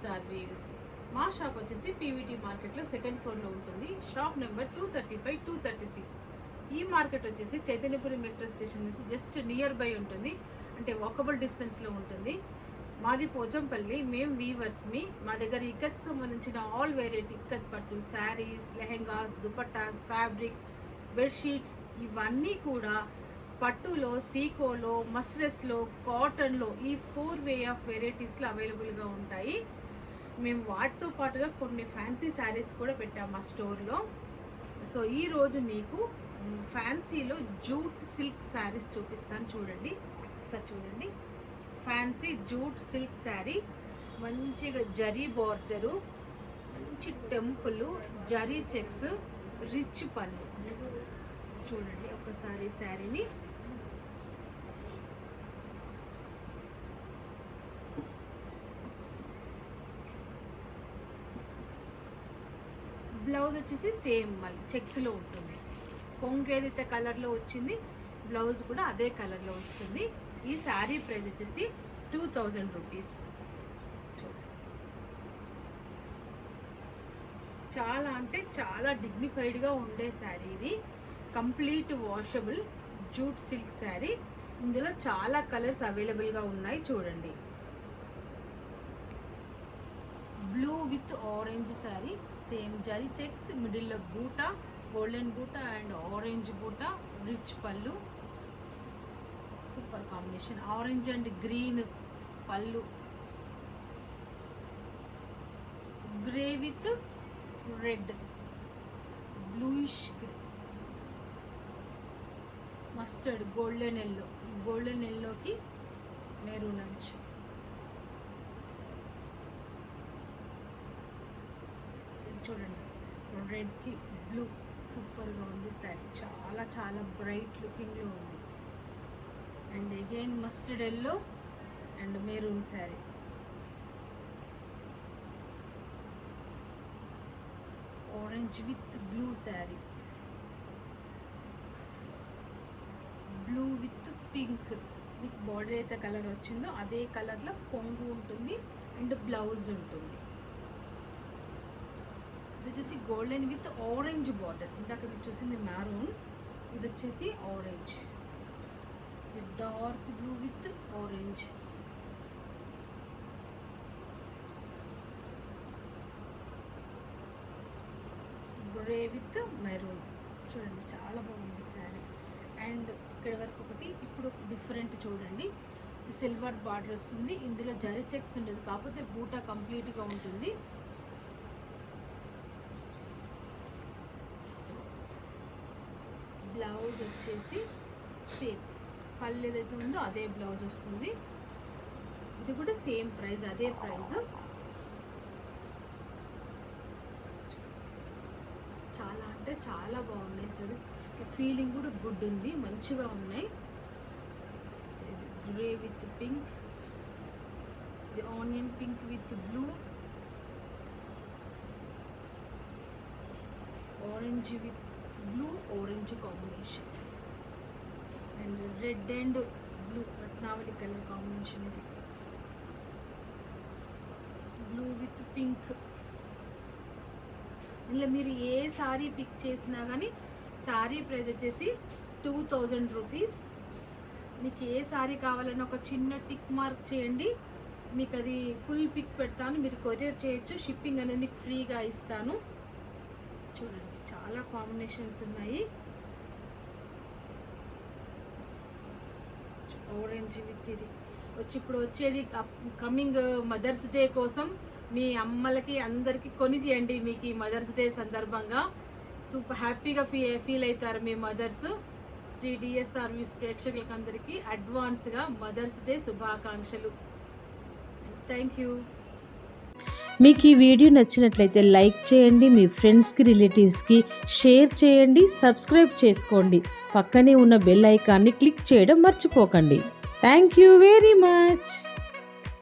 DSR weaves. మా shop వచ్చేసి PVT మార్కెట్లో సెకండ్ ఫ్లోర్లో ఉంటుంది. Shop number 235, 236. ఈ మార్కెట్ వచ్చేసి చైతన్యపురి మెట్రో స్టేషన్ నుంచి జస్ట్ నియర్ బై ఉంటుంది, అంటే వాకబుల్ డిస్టెన్స్లో ఉంటుంది. మాది పోచంపల్లి. మేము వీవర్స్మి. మా దగ్గర ఇక్కత్ సంబంధించిన ఆల్ వెరైటీ ఇక్కత్ పట్టు, శారీస్, లెహెంగాస్, దుపట్టాస్, ఫ్యాబ్రిక్, బెడ్షీట్స్ ఇవన్నీ కూడా పట్టులో, సీకోలో, మస్రెస్లో, కాటన్లో ఈ 4 వే ఆఫ్ వెరైటీస్లో అవైలబుల్గా ఉంటాయి. మేము వాటితో పాటుగా కొన్ని ఫ్యాన్సీ శారీస్ కూడా పెట్టాము మా స్టోర్లో. సో ఈరోజు మీకు ఫ్యాన్సీలో జూట్ సిల్క్ శారీస్ చూపిస్తాను. చూడండి, ఒకసారి చూడండి. ఫ్యాన్సీ జూట్ సిల్క్ శారీ, మంచిగా జరీ బార్డరు, మంచి టెంపుల్, జరీ చెక్స్, రిచ్ పళ్ళు. చూడండి ఒకసారి శారీని. బ్లౌజ్ వచ్చేసి సేమ్ మళ్ళీ చెక్స్లో ఉంటుంది. కొంగు ఏదైతే కలర్లో వచ్చింది బ్లౌజ్ కూడా అదే కలర్లో వస్తుంది. ఈ శారీ ప్రైస్ వచ్చేసి 2000 రూపీస్. చాలా అంటే చాలా డిగ్నిఫైడ్గా ఉండే శారీ ఇది. Complete washable jute silk sari. ఇందులో చాలా కలర్స్ అవైలబుల్గా ఉన్నాయి. చూడండి, blue with orange sari, same zari checks, మిడిల్లో బూటా, గోల్డెన్ బూటా అండ్ ఆరెంజ్ బూటా, రిచ్ పళ్ళు, super combination. Orange and green పళ్ళు, grey with red, bluish, mustard, golden yellow, golden ఎల్లోకి మెరూన్ అంచు. చూడండి, రెడ్కి బ్లూ, సూపర్గా ఉంది శారీ. చాలా చాలా బ్రైట్ లుకింగ్లో ఉంది. And again mustard yellow and maroon sari. Orange with blue sari, blue with pink. మీకు బార్డర్ అయితే కలర్ వచ్చిందో అదే కలర్లో కొంగు ఉంటుంది అండ్ బ్లౌజ్ ఉంటుంది. ఇది వచ్చేసి గోల్డెన్ విత్ ఆరెంజ్ బార్డర్. ఇందాక మీరు చూసింది మ్యారూన్, ఇది వచ్చేసి orange, dark blue with orange. Grey with maroon. చూడండి, చాలా బాగుంది శారీ. అండ్ ఇక్కడ వరకు ఒకటి, ఇప్పుడు డిఫరెంట్ చూడండి. సిల్వర్ బార్డర్ వస్తుంది, ఇందులో జరీ చెక్స్ ఉండదు, కాకపోతే బూటా కంప్లీట్గా ఉంటుంది. సో బ్లౌజ్ వచ్చేసి సేమ్ పళ్ళు ఏదైతే ఉందో అదే బ్లౌజ్ వస్తుంది. ఇది కూడా సేమ్ ప్రైస్, అదే ప్రైస్. చాలా అంటే చాలా బాగున్నాయి సారీస్. ఫీలింగ్ కూడా గుడ్ ఉంది, మంచిగా ఉన్నాయి. సో ఇది గ్రే విత్ పింక్, ఇది onion pink with blue, orange with blue, orange combination, and red and blue Ratnavali colour combination. ఇది బ్లూ విత్ పింక్. ఇలా మీరు ఏ సారీ పిక్ చేసినా కానీ సారీ ప్రైస్ వచ్చేసి 2000 రూపీస్. మీకు ఏ సారీ కావాలన్నా ఒక చిన్న టిక్ మార్క్ చేయండి, మీకు అది ఫుల్ పిక్ పెడతాను, మీరు కొరియర్ చేయొచ్చు. షిప్పింగ్ అనేది మీకు ఫ్రీగా ఇస్తాను. చూడండి, చాలా కాంబినేషన్స్ ఉన్నాయి. ఆరెంజ్ విత్ ఇది వచ్చి ఇప్పుడు వచ్చేది కమింగ్ మదర్స్ డే కోసం మీ అమ్మలకి అందరికీ కొని తీయండి. మీకు ఈ మదర్స్ డే సందర్భంగా సూపర్ హ్యాపీగా ఫీల్ అవుతారు మీ మదర్స్. శ్రీ డిఎస్ఆర్ వ్యూస్ ప్రేక్షకులకు అందరికీ అడ్వాన్స్గా మదర్స్ డే శుభాకాంక్షలు. Thank you. మీకు ఈ వీడియో నచ్చినట్లయితే లైక్ చేయండి, మీ ఫ్రెండ్స్కి, రిలేటివ్స్కి షేర్ చేయండి, సబ్స్క్రైబ్ చేసుకోండి. పక్కనే ఉన్న బెల్ ఐకాన్ని క్లిక్ చేయడం మర్చిపోకండి. Thank you very much.